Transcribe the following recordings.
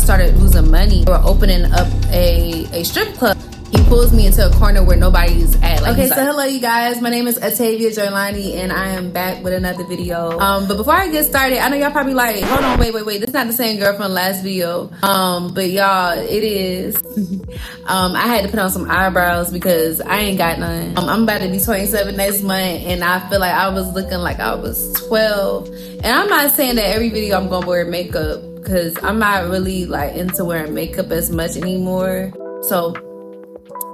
started losing money. We're opening up a strip club. He pulls me into a corner where nobody's at. Okay, so hello you guys. My name is Atavia Joylani and I am back with another video. But before I get started, I know y'all probably like, hold on, wait. This is not the same girl from the last video. But y'all, it is. I had to put on some eyebrows because I ain't got none. I'm about to be 27 next month and I feel like I was looking like I was 12. And I'm not saying that every video I'm gonna wear makeup because I'm not really like into wearing makeup as much anymore. So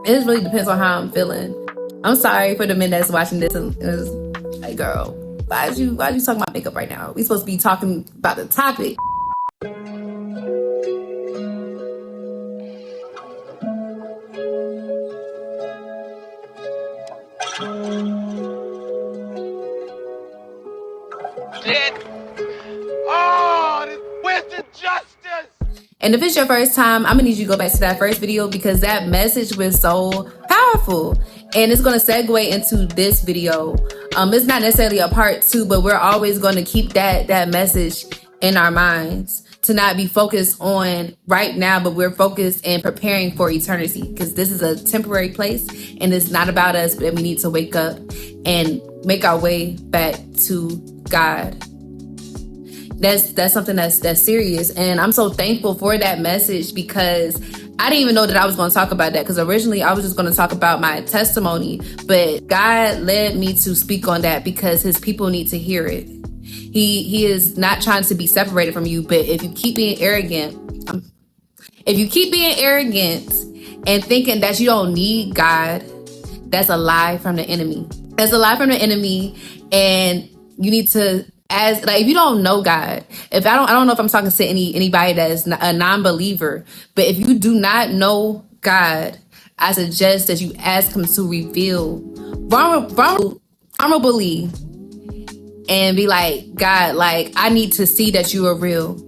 it just really depends on how I'm feeling. I'm sorry for the men that's watching this and is like, girl, why are you talking about makeup right now? We supposed to be talking about the topic. Shit. Oh, this twisted justice. And if it's your first time, I'm gonna need you to go back to that first video because that message was so powerful. And it's gonna segue into this video. It's not necessarily a part 2, but we're always gonna keep that message in our minds to not be focused on right now, but we're focused and preparing for eternity because this is a temporary place and it's not about us, but we need to wake up and make our way back to God. That's something that's serious. And I'm so thankful for that message because I didn't even know that I was going to talk about that because originally I was just going to talk about my testimony, but God led me to speak on that because his people need to hear it. He is not trying to be separated from you, but if you keep being arrogant and thinking that you don't need God, that's a lie from the enemy. That's a lie from the enemy. And you need to, as like, if you don't know God, if I don't know if I'm talking to anybody that is a non-believer, but if you do not know God, I suggest that you ask him to reveal vulnerably and be like, God, like, I need to see that you are real.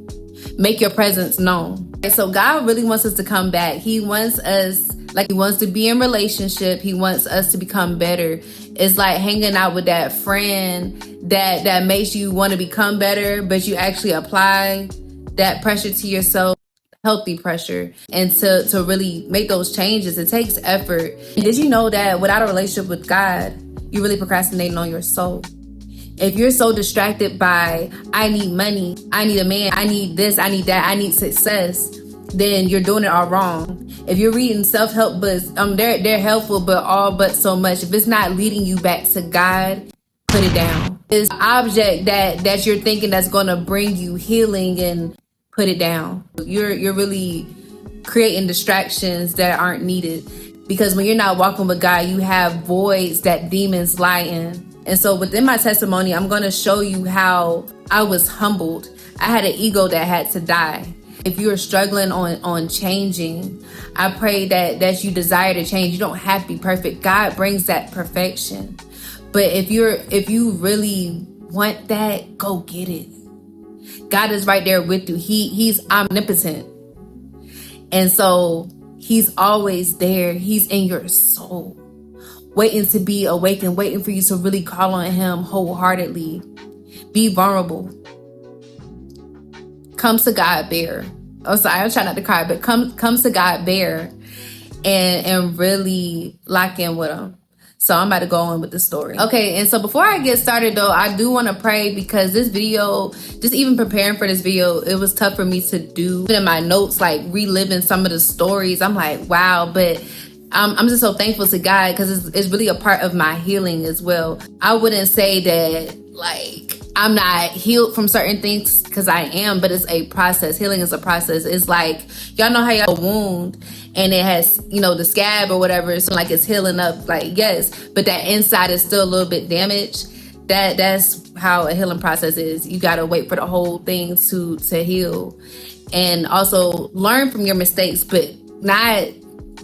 Make your presence known. And so God really wants us to come back. He wants us, like, he wants to be in relationship. He wants us to become better. It's like hanging out with that friend that makes you want to become better, but you actually apply that pressure to yourself, healthy pressure, and to really make those changes. It takes effort. Did you know that without a relationship with God, you're really procrastinating on your soul? If you're so distracted by, I need money, I need a man, I need this, I need that, I need success, then you're doing it all wrong. If you're reading self-help books, they're helpful, but all but so much. If it's not leading you back to God, put it down. It's an object that you're thinking that's going to bring you healing, and put it down. You're really creating distractions that aren't needed, because when you're not walking with God, you have voids that demons lie in. And so within my testimony, I'm going to show you how I was humbled. I had an ego that had to die. If you're struggling on changing, I pray that you desire to change. You don't have to be perfect. God brings that perfection. But if you really want that, go get it. God is right there with you. He's omnipotent. And so he's always there. He's in your soul, waiting to be awakened, waiting for you to really call on him wholeheartedly. Be vulnerable. Come to God bare. Oh, sorry, I'm trying not to cry, but come to God bare and really lock in with him. So I'm about to go on with the story. Okay, and so before I get started though, I do want to pray because this video, just even preparing for this video, it was tough for me to do. Even in my notes, like reliving some of the stories, I'm like, wow, but I'm just so thankful to God because it's really a part of my healing as well. I wouldn't say that like I'm not healed from certain things, because I am, but it's a process. Healing is a process. It's like, y'all know how you have a wound and it has, the scab or whatever, so like it's healing up, like, yes, but that inside is still a little bit damaged. That's how a healing process is. You gotta wait for the whole thing to heal, and also learn from your mistakes, but not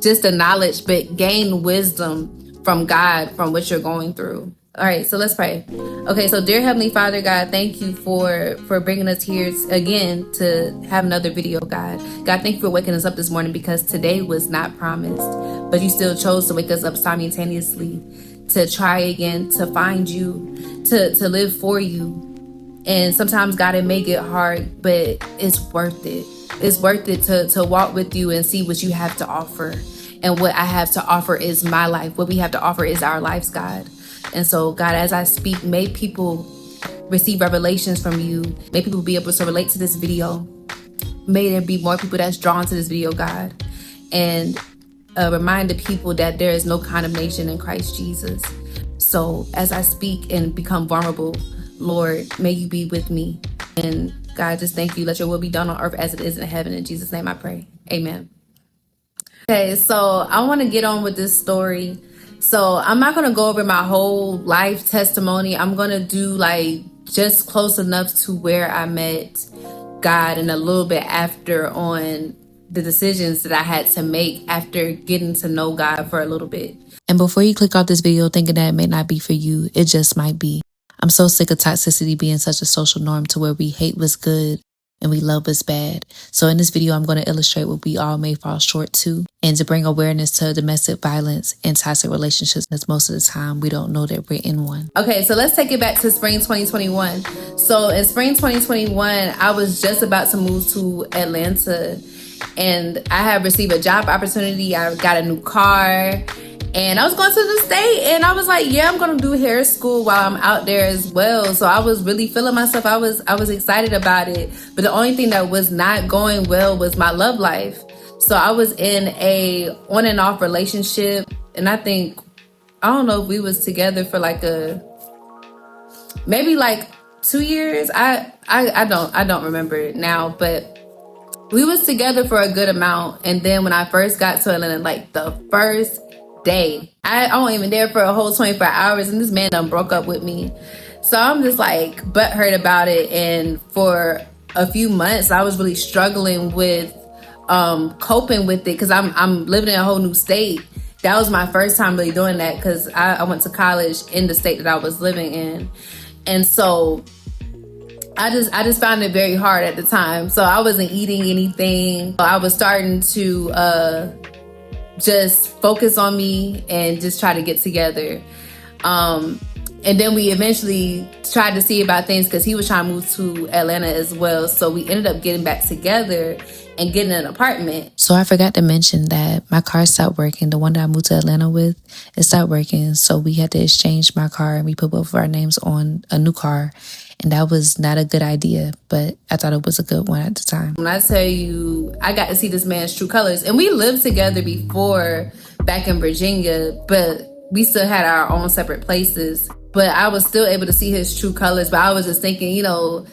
just the knowledge, but gain wisdom from God, from what you're going through. All right, so let's pray. Okay, so dear Heavenly Father, God, thank you for bringing us here again to have another video, God. God, thank you for waking us up this morning, because today was not promised, but you still chose to wake us up simultaneously, to try again, to find you, to live for you. And sometimes, God, it may get hard, but it's worth it. It's worth it to walk with you and see what you have to offer. And what I have to offer is my life. What we have to offer is our lives, God. And so, God, as I speak, may people receive revelations from you. May people be able to relate to this video. May there be more people that's drawn to this video, God. And remind the people that there is no condemnation in Christ Jesus. So as I speak and become vulnerable, Lord, may you be with me. And God, just thank you. Let your will be done on earth as it is in heaven. In Jesus' name I pray. Amen. Okay, so I want to get on with this story. So I'm not going to go over my whole life testimony. I'm going to do like just close enough to where I met God and a little bit after on the decisions that I had to make after getting to know God for a little bit. And before you click off this video thinking that it may not be for you, it just might be. I'm so sick of toxicity being such a social norm to where we hate what's good and we love what's bad. So in this video, I'm going to illustrate what we all may fall short to and to bring awareness to domestic violence and toxic relationships, because most of the time we don't know that we're in one. Okay, so let's take it back to spring 2021. So in spring 2021, I was just about to move to Atlanta and I had received a job opportunity. I got a new car. And I was going to the state and I was like, yeah, I'm going to do hair school while I'm out there as well. So I was really feeling myself. I was excited about it. But the only thing that was not going well was my love life. So I was in a on and off relationship. And I don't know if we was together for like maybe like 2 years. I don't remember it now, but we was together for a good amount. And then when I first got to Atlanta, like the first day, I wasn't even there for a whole 24 hours and this man done broke up with me. So I'm just like butthurt about it. And for a few months I was really struggling with coping with it because I'm living in a whole new state. That was my first time really doing that because I went to college in the state that I was living in. And so I just found it very hard at the time. So I wasn't eating anything. I was starting to just focus on me and just try to get together. And then we eventually tried to see about things because he was trying to move to Atlanta as well. So we ended up getting back together and getting an apartment. So I forgot to mention that my car stopped working. The one that I moved to Atlanta with, it stopped working. So we had to exchange my car and we put both of our names on a new car. And that was not a good idea, but I thought it was a good one at the time. When I tell you, I got to see this man's true colors. And we lived together before back in Virginia, but we still had our own separate places. But I was still able to see his true colors. But I was just thinking,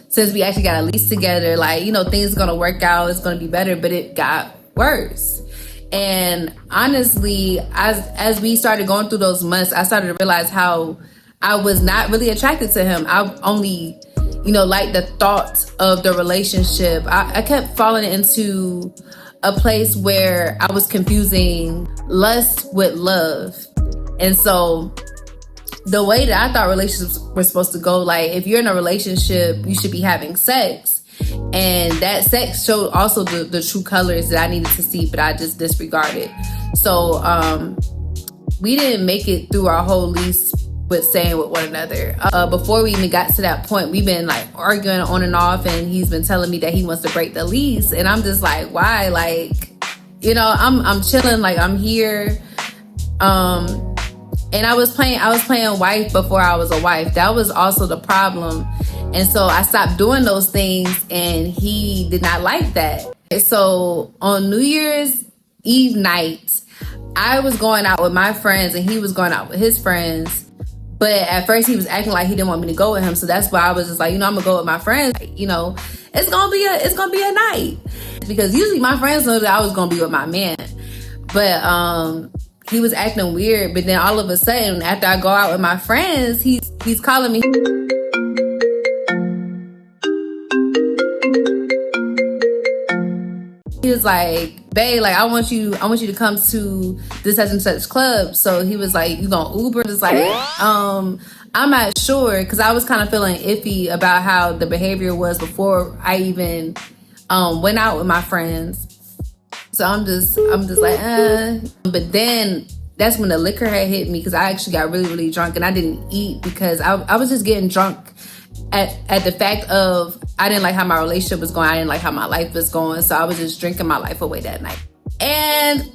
since we actually got a lease together, like, things are going to work out. It's going to be better. But it got worse. And honestly, as we started going through those months, I started to realize how I was not really attracted to him. I only, liked the thought of the relationship. I kept falling into a place where I was confusing lust with love. And so the way that I thought relationships were supposed to go, like if you're in a relationship, you should be having sex. And that sex showed also the true colors that I needed to see, but I just disregarded. So we didn't make it through our whole lease with staying with one another. Before we even got to that point, we've been like arguing on and off, and he's been telling me that he wants to break the lease. And I'm just like, why? Like, I'm chilling, like I'm here. And I was playing wife before I was a wife. That was also the problem. And so I stopped doing those things and he did not like that. So on New Year's Eve night, I was going out with my friends and he was going out with his friends. But at first he was acting like he didn't want me to go with him. So that's why I was just like, I'm gonna go with my friends. It's gonna be a night. Because usually my friends know that I was gonna be with my man. But he was acting weird. But then all of a sudden, after I go out with my friends, he's calling me. He was like, babe, like I want you to come to this such and such club. So he was like, you gonna Uber? It's like, I'm not sure, because I was kind of feeling iffy about how the behavior was before I even went out with my friends. So I'm just like, But then that's when the liquor had hit me, because I actually got really, really drunk and I didn't eat because I was just getting drunk at the fact of I didn't like how my relationship was going. I didn't like how my life was going. So I was just drinking my life away that night. And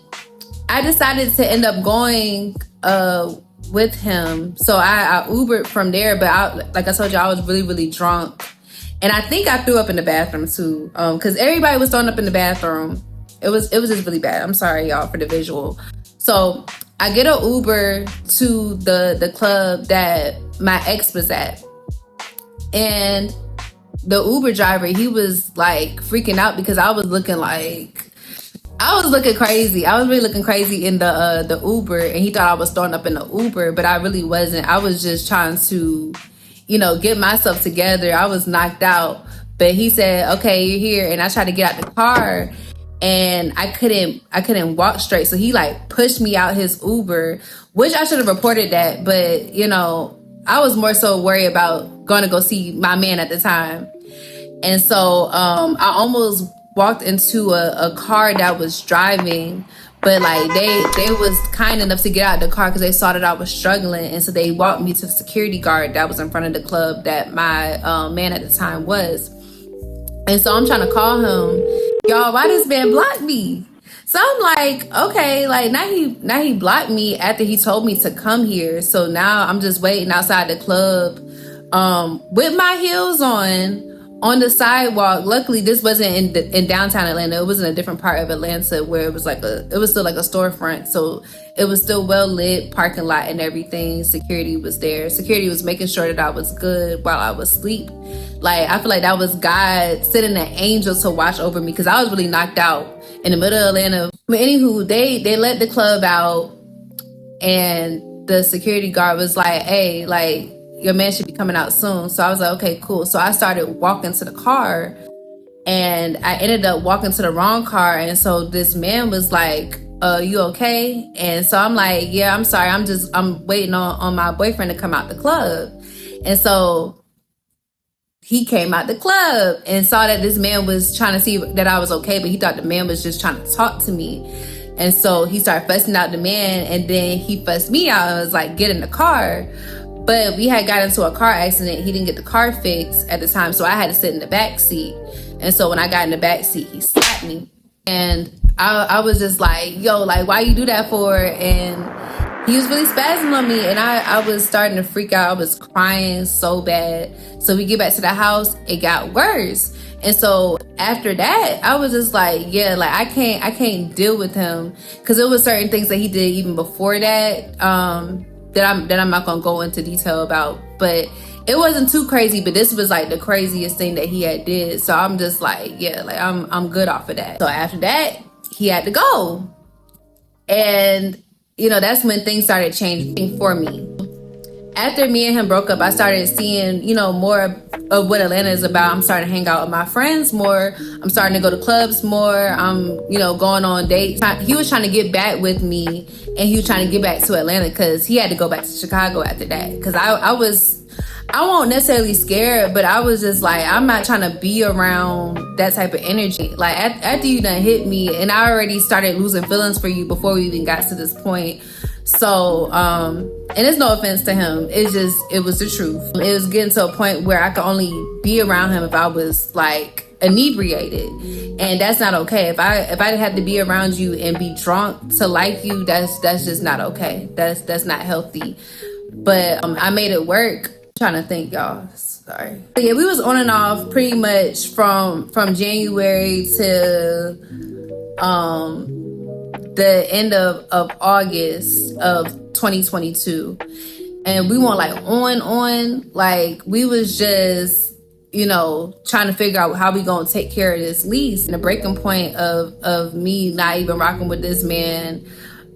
I decided to end up going with him. So I Ubered from there. But like I told you, I was really, really drunk. And I think I threw up in the bathroom too. Because everybody was throwing up in the bathroom. It was just really bad. I'm sorry, y'all, for the visual. So I get an Uber to the club that my ex was at. And the Uber driver, he was like freaking out because I was looking crazy. I was really looking crazy in the Uber, and he thought I was throwing up in the Uber, but I really wasn't. I was just trying to, get myself together. I was knocked out, but he said, "Okay, you're here," and I tried to get out the car, and I couldn't walk straight. So he like pushed me out his Uber, which I should have reported that, but I was more so worried about going to go see my man at the time. And so I almost walked into a car that was driving, but like they was kind enough to get out of the car because they saw that I was struggling. And so they walked me to the security guard that was in front of the club that my man at the time was. And so I'm trying to call him. Y'all, why this man block me? So I'm like, okay, like now he blocked me after he told me to come here. So now I'm just waiting outside the club with my heels on the sidewalk. Luckily, this wasn't in downtown Atlanta. It was in a different part of Atlanta where it was still like a storefront. So it was still well lit, parking lot and everything. Security was there. Security was making sure that I was good while I was asleep. Like, I feel like that was God sending an angel to watch over me because I was really knocked out in the middle of Atlanta. But anywho, they let the club out, and the security guard was like, "Hey, like, your man should be coming out soon." So I was like, okay, cool. So I started walking to the car, and I ended up walking to the wrong car. And so this man was like, "You okay?" And so I'm like, "Yeah, I'm sorry. I'm waiting on my boyfriend to come out the club." And so he came out the club and saw that this man was trying to see that I was okay, but he thought the man was just trying to talk to me. And so he started fussing out the man, and then he fussed me out and was like, "Get in the car." But we had got into a car accident. He didn't get the car fixed at the time, so I had to sit in the back seat. And so when I got in the back seat, he slapped me. And I was just like, "Yo, like, why you do that for?" And he was really spazzing on me, and I was starting to freak out. I was crying so bad. So we get back to the house, it got worse. And so after that, I was just like, yeah, like I can't deal with him, because it was certain things that he did even before that that I'm not gonna go into detail about. But it wasn't too crazy, but this was like the craziest thing that he had did. So I'm just like, yeah, like I'm good off of that. So after that, he had to go. And that's when things started changing for me. After me and him broke up, I started seeing, more of what Atlanta is about. I'm starting to hang out with my friends more. I'm starting to go to clubs more. I'm, going on dates. He was trying to get back with me, and he was trying to get back to Atlanta because he had to go back to Chicago after that. Because I won't necessarily scared, but I was just like, I'm not trying to be around that type of energy. Like after you done hit me, and I already started losing feelings for you before we even got to this point. So, and it's no offense to him. It was the truth. It was getting to a point where I could only be around him if I was like inebriated, and that's not okay. If I had to be around you and be drunk to like you, that's just not okay. That's not healthy. But I made it work. Trying to think, y'all. Sorry. But yeah, we was on and off pretty much from January to the end of August of 2022. And we went like on, like we was just, trying to figure out how we gonna take care of this lease. And the breaking point of me not even rocking with this man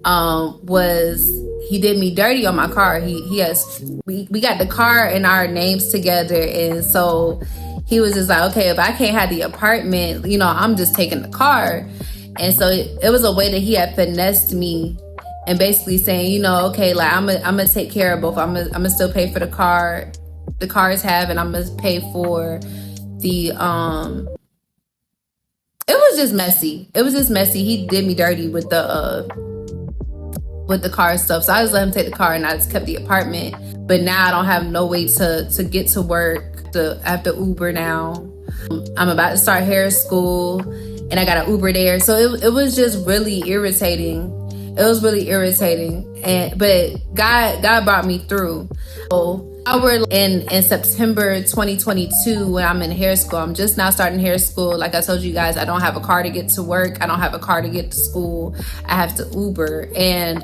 was he did me dirty on my car. We got the car and our names together, and so he was just like, okay, if I can't have the apartment, I'm just taking the car. And so it was a way that he had finessed me and basically saying, okay, like I'm gonna take care of both. I'm gonna still pay for the cars have, and I'm gonna pay for the it was just messy. He did me dirty with with the car stuff. So I just let him take the car and I just kept the apartment. But now I don't have no way to get to work. I have to Uber now. I'm about to start hair school and I got an Uber there. So it was just really irritating. It was really irritating. But God brought me through. So we're in September 2022 when I'm in hair school. I'm just now starting hair school. Like I told you guys, I don't have a car to get to work. I don't have a car to get to school. I have to Uber. And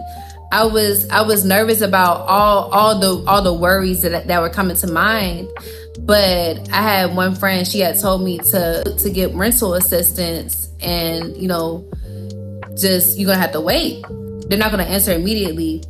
I was nervous about all the worries that were coming to mind. But I had one friend, she had told me to get rental assistance, and just you're gonna have to wait. They're not gonna answer immediately.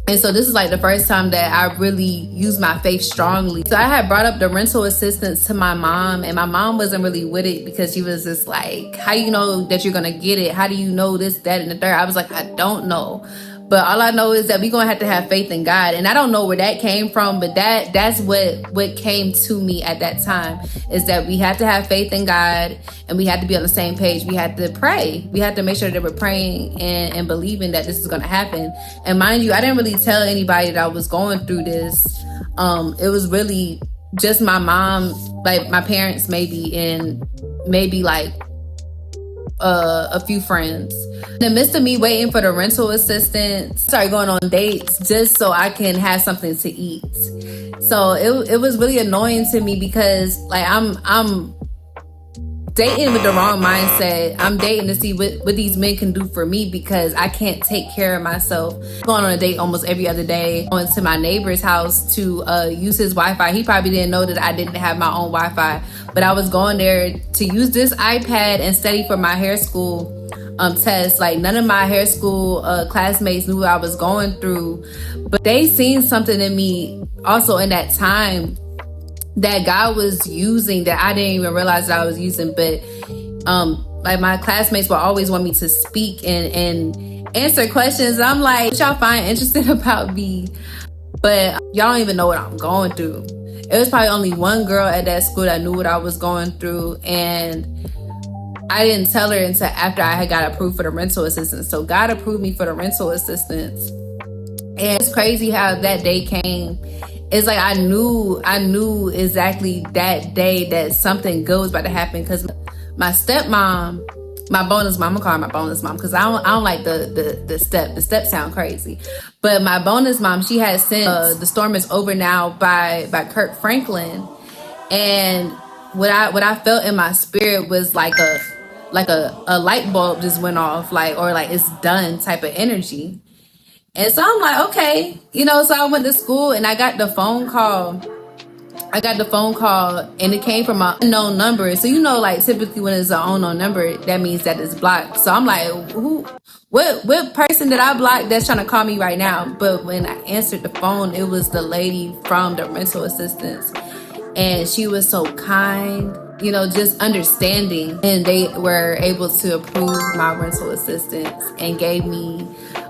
And so this is like the first time that I really used my faith strongly. So I had brought up the rental assistance to my mom, and my mom wasn't really with it because she was just like, how you know that you're gonna get it? How do you know this, that, and the third? I was like, I don't know. But all I know is that we're gonna have to have faith in God. And I don't know where that came from, but that's what came to me at that time, is that we have to have faith in God and we had to be on the same page. We had to pray. We had to make sure that we're praying and believing that this is gonna happen. And mind you, I didn't really tell anybody that I was going through this. It was really just my mom, like my parents maybe, and maybe like a few friends. In the midst of me waiting for the rental assistance, I started going on dates just so I can have something to eat. So it was really annoying to me because like I'm dating with the wrong mindset. I'm dating to see what these men can do for me because I can't take care of myself. Going on a date almost every other day, going to my neighbor's house to use his Wi-Fi. He probably didn't know that I didn't have my own Wi-Fi, but I was going there to use this iPad and study for my hair school test. Like none of my hair school classmates knew what I was going through, but they seen something in me also in that time that God was using that I didn't even realize that I was using. But like my classmates would always want me to speak and answer questions. I'm like, what y'all find interesting about me? But y'all don't even know what I'm going through. It was probably only one girl at that school that knew what I was going through, and I didn't tell her until after I had got approved for the rental assistance. So God approved me for the rental assistance. And it's crazy how that day came. It's like I knew exactly that day that something good was about to happen, because my stepmom, my bonus mom, I'm gonna call her my bonus mom because I don't like the step. The step sound crazy. But my bonus mom, she had sent The Storm Is Over Now by Kirk Franklin. And what I felt in my spirit was like a light bulb just went off, or it's done type of energy. And so I'm like, okay, so I went to school and I got the phone call. And it came from an unknown number. So, typically when it's an unknown number, that means that it's blocked. So I'm like, what person did I block that's trying to call me right now? But when I answered the phone, it was the lady from the rental assistance. And she was so kind, just understanding. And they were able to approve my rental assistance and gave me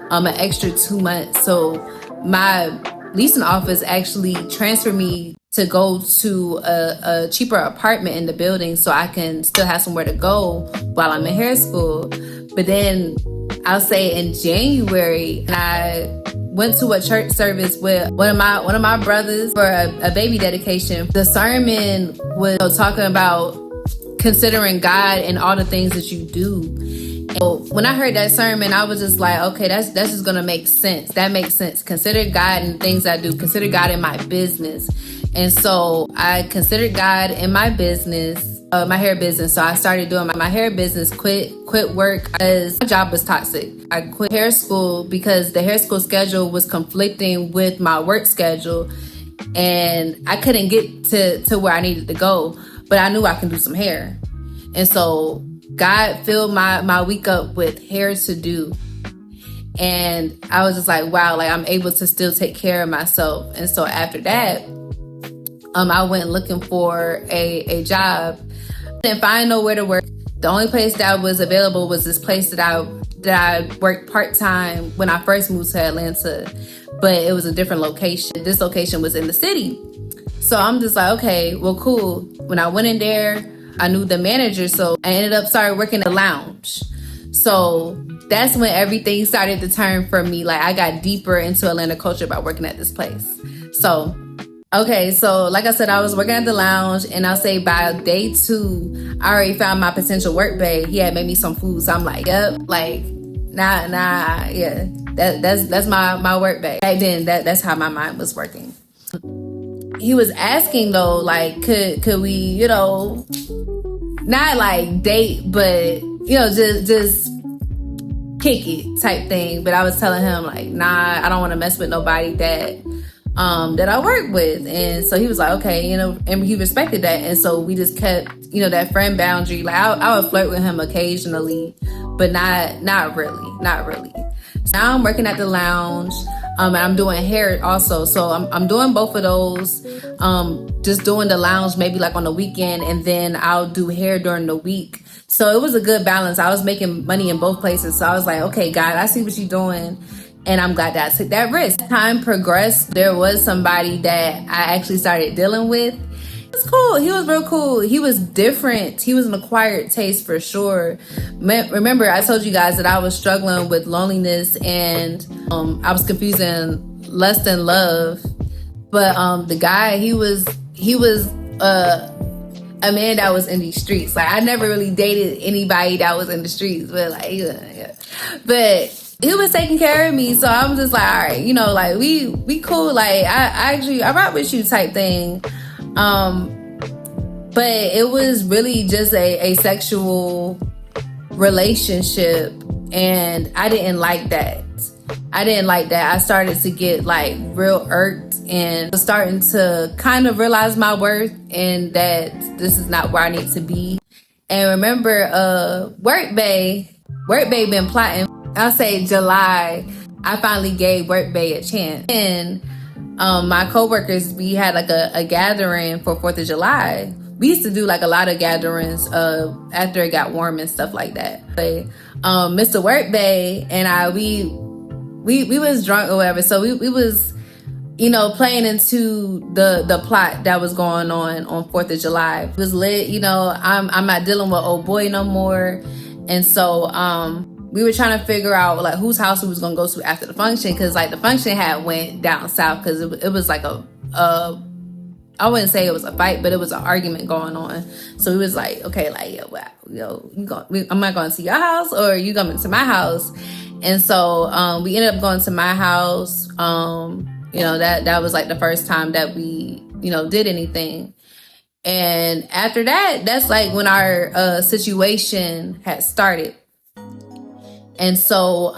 an extra 2 months. So my leasing office actually transferred me to go to a cheaper apartment in the building so I can still have somewhere to go while I'm in hair school. But then I'll say in January, I went to a church service with one of my brothers for a baby dedication. The sermon was talking about considering God in all the things that you do. So when I heard that sermon, I was just like, okay, that's just gonna make sense. That makes sense. Consider God in things I do. Consider God in my business. And so I considered God in my business, my hair business. So I started doing my hair business, quit work because my job was toxic. I quit hair school because the hair school schedule was conflicting with my work schedule, and I couldn't get to where I needed to go, but I knew I can do some hair. And so God filled my week up with hair to do. And I was just like, wow, I'm able to still take care of myself. And so after that, I went looking for a job. Didn't find nowhere to work. The only place that was available was this place that I worked part-time when I first moved to Atlanta, but it was a different location. This location was in the city. So I'm just like, okay, well, cool. When I went in there, I knew the manager, so I ended up started working at a lounge. So that's when everything started to turn for me. Like I got deeper into Atlanta culture by working at this place. So, okay, so like I said, I was working at the lounge, and I'll say by day 2, I already found my potential work bae. He had made me some food, so I'm like, yep, like, nah, yeah, that's my work bae. Back then, that's how my mind was working. He was asking though, like, could we, you know, not like date, but you know, just kick it type thing. But I was telling him like, nah, I don't want to mess with nobody that I work with. And so he was like, okay, you know, and he respected that. And so we just kept, you know, that friend boundary. Like I would flirt with him occasionally, but not really. So now I'm working at the lounge, and I'm doing hair also. So I'm doing both of those. Just doing the lounge maybe like on the weekend, and then I'll do hair during the week. So it was a good balance. I was making money in both places. So I was like, okay, God, I see what you're doing. And I'm glad that I took that risk. As time progressed, there was somebody that I actually started dealing with. He was cool. He was real cool. He was different. He was an acquired taste for sure. Remember, I told you guys that I was struggling with loneliness, and I was confusing lust and love. But the guy, he was a man that was in these streets. Like I never really dated anybody that was in the streets, but like, yeah. But he was taking care of me, so I'm just like, all right, you know, like we cool. Like I rock with you type thing. But it was really just a sexual relationship, and I didn't like that. I started to get like real irked, and was starting to kind of realize my worth and that this is not where I need to be. And remember, Work Bae been plotting. I'll say July, I finally gave Work Bae a chance. And my coworkers, we had like a gathering for 4th of July. We used to do like a lot of gatherings after it got warm and stuff like that. But Mr. Work Bae and I, we was drunk or whatever. So we was, you know, playing into the plot that was going on 4th of July. It was lit, you know, I'm not dealing with old boy no more. And so we were trying to figure out like whose house we was gonna go to after the function, because like the function had went down south, because it was like I wouldn't say it was a fight, but it was an argument going on. So we was like, okay, like, am I going to your house or are you coming to my house? And so we ended up going to my house. You know, that was like the first time that we, you know, did anything. And after that, that's like when our situation had started. And so,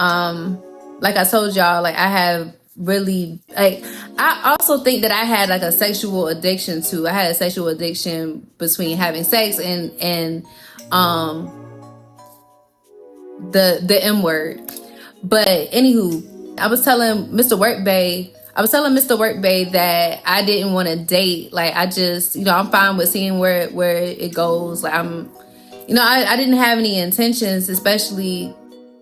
like I told y'all, like I have really, like, I also think that I had like a sexual addiction too. I had a sexual addiction between having sex and the M word. But anywho, I was telling Mr. Work Bae that I didn't want to date. Like I just, you know, I'm fine with seeing where it goes. Like I didn't have any intentions, especially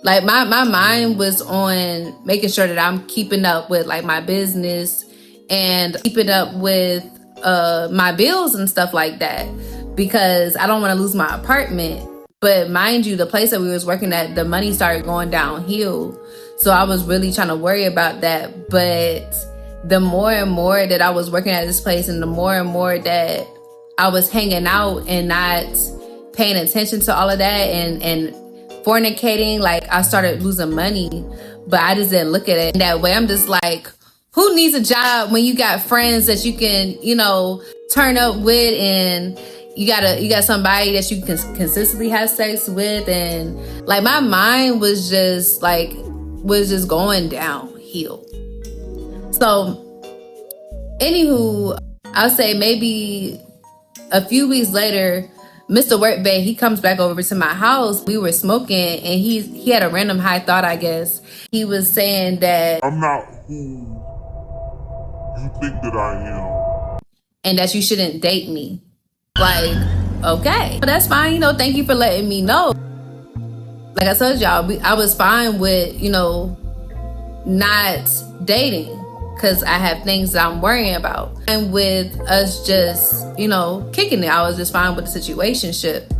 like my mind was on making sure that I'm keeping up with like my business and keeping up with my bills and stuff like that, because I don't want to lose my apartment. But mind you, the place that we was working at, the money started going downhill. So I was really trying to worry about that. But the more and more that I was working at this place, and the more and more that I was hanging out and not paying attention to all of that and fornicating, like I started losing money. But I just didn't look at it that way. I'm just like, who needs a job when you got friends that you can, you know, turn up with, and you got somebody that you can consistently have sex with? And like my mind was just going downhill. So anywho, I'll say maybe a few weeks later, Mr. Work Bae, he comes back over to my house. We were smoking, and he had a random high thought, I guess. He was saying that I'm not who you think that I am, and that you shouldn't date me. Like, okay, well, that's fine. You know, thank you for letting me know. Like I told y'all, I was fine with, you know, not dating, because I have things that I'm worrying about. And with us just, you know, kicking it, I was just fine with the situationship.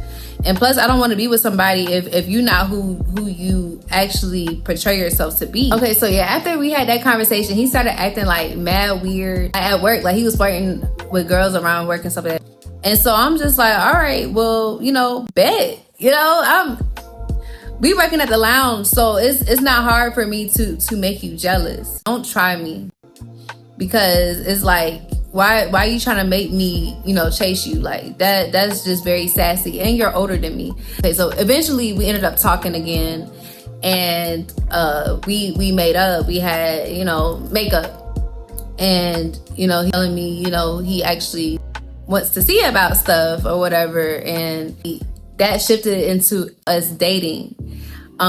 And plus, I don't want to be with somebody if you're not who you actually portray yourself to be. Okay, so yeah, after we had that conversation, he started acting like mad weird at work. Like he was flirting with girls around work and stuff like that. And so I'm just like, all right, well, bet. We working at the lounge, so it's not hard for me to make you jealous. Don't try me, because it's like, why are you trying to make me chase you like that? That's just very sassy, and you're older than me. Okay, so eventually we ended up talking again, and we made up. We had makeup, and he telling me he actually wants to see about stuff or whatever, and that shifted into us dating.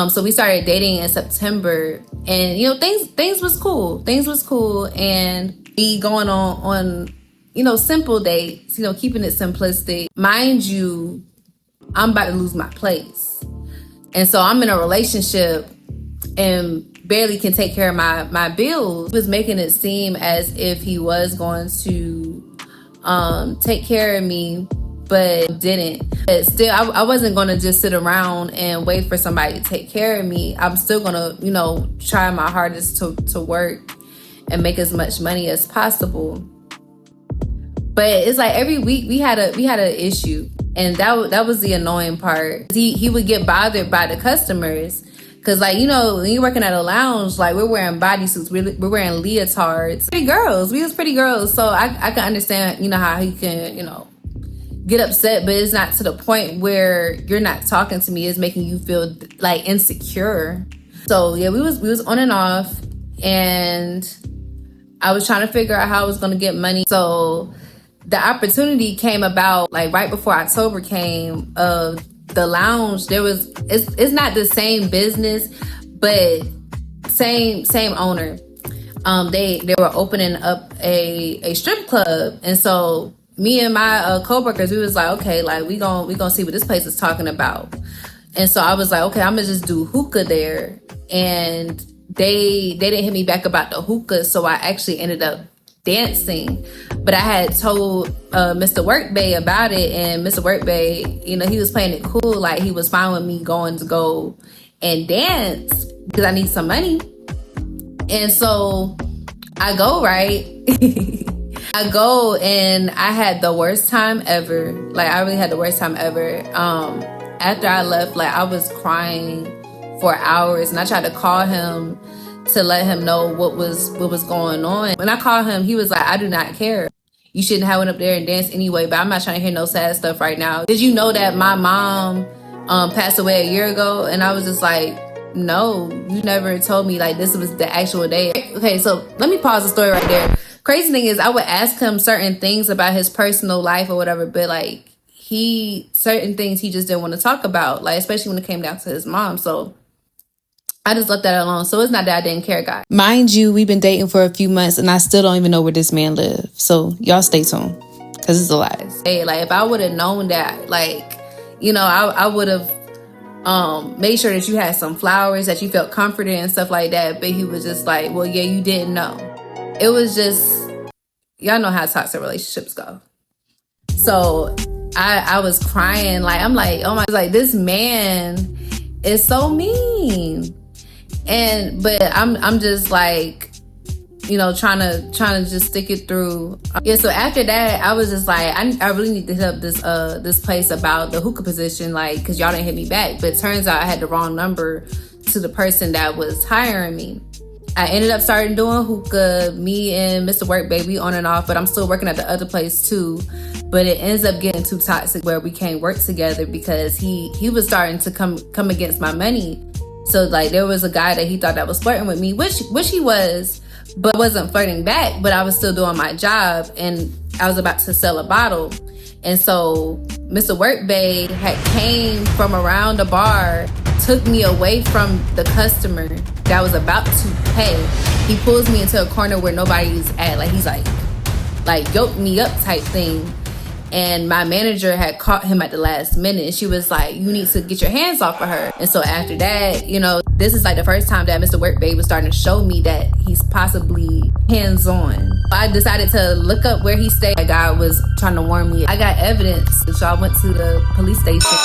So we started dating in September, and things was cool. Things was cool, and we going on simple dates. Keeping it simplistic. Mind you, I'm about to lose my place, and so I'm in a relationship and barely can take care of my bills. He was making it seem as if he was going to take care of me, but didn't. But still, I wasn't gonna just sit around and wait for somebody to take care of me. I'm still gonna, try my hardest to work and make as much money as possible. But it's like every week we had an issue, and that was the annoying part. He would get bothered by the customers, cause when you're working at a lounge, like we're wearing bodysuits, we're wearing leotards. Pretty girls, we was pretty girls, so I can understand how he can get upset, but it's not to the point where you're not talking to me. It's making you feel like insecure. So yeah, we was on and off, and I was trying to figure out how I was gonna get money. So the opportunity came about like right before October came. The lounge, it's not the same business, but same owner. They were opening up a strip club, and so me and my coworkers, we was like, okay, like we gonna see what this place is talking about. And so I was like, okay, I'm gonna just do hookah there. And they didn't hit me back about the hookah, so I actually ended up dancing. But I had told Mr. Workbay about it, and Mr. Workbay, he was playing it cool, like he was fine with me going to go and dance because I need some money. And so I go, right? I go, and I had the worst time ever. Like I really had the worst time ever. After I left, like I was crying for hours, and I tried to call him to let him know what was going on. When I called him, he was like, I do not care. You shouldn't have went up there and danced anyway, but I'm not trying to hear no sad stuff right now. Did you know that my mom passed away a year ago? And I was just like, no, you never told me like this was the actual day. Okay, so let me pause the story right there. Crazy thing is, I would ask him certain things about his personal life or whatever, but like certain things he just didn't want to talk about, like especially when it came down to his mom. So I just left that alone. So it's not that I didn't care, guys. Mind you, we've been dating for a few months, and I still don't even know where this man lives. So y'all stay tuned, because it's a lie. Hey, like if I would have known that, like, I would have made sure that you had some flowers, that you felt comforted and stuff like that. But he was just like, well, yeah, you didn't know. It was just, y'all know how toxic relationships go. So I was crying, like I'm like, oh my, like this man is so mean. But I'm just like, trying to just stick it through. Yeah. So after that, I was just like, I really need to hit up this place about the hookah position, like, cause y'all didn't hit me back. But it turns out I had the wrong number to the person that was hiring me. I ended up starting doing hookah, me and Mr. Workbay, we on and off, but I'm still working at the other place too. But it ends up getting too toxic where we can't work together because he was starting to come against my money. So like there was a guy that he thought that was flirting with me, which he was, but I wasn't flirting back, but I was still doing my job, and I was about to sell a bottle. And so Mr. Workbay had came from around the bar, took me away from the customer that was about to pay. He pulls me into a corner where nobody's at. Like he's like yoked me up type thing. And my manager had caught him at the last minute, and she was like, you need to get your hands off of her. And so after that, this is like the first time that Mr. Workbay was starting to show me that he's possibly hands-on. I decided to look up where he stayed. Like God was trying to warn me. I got evidence, so I went to the police station.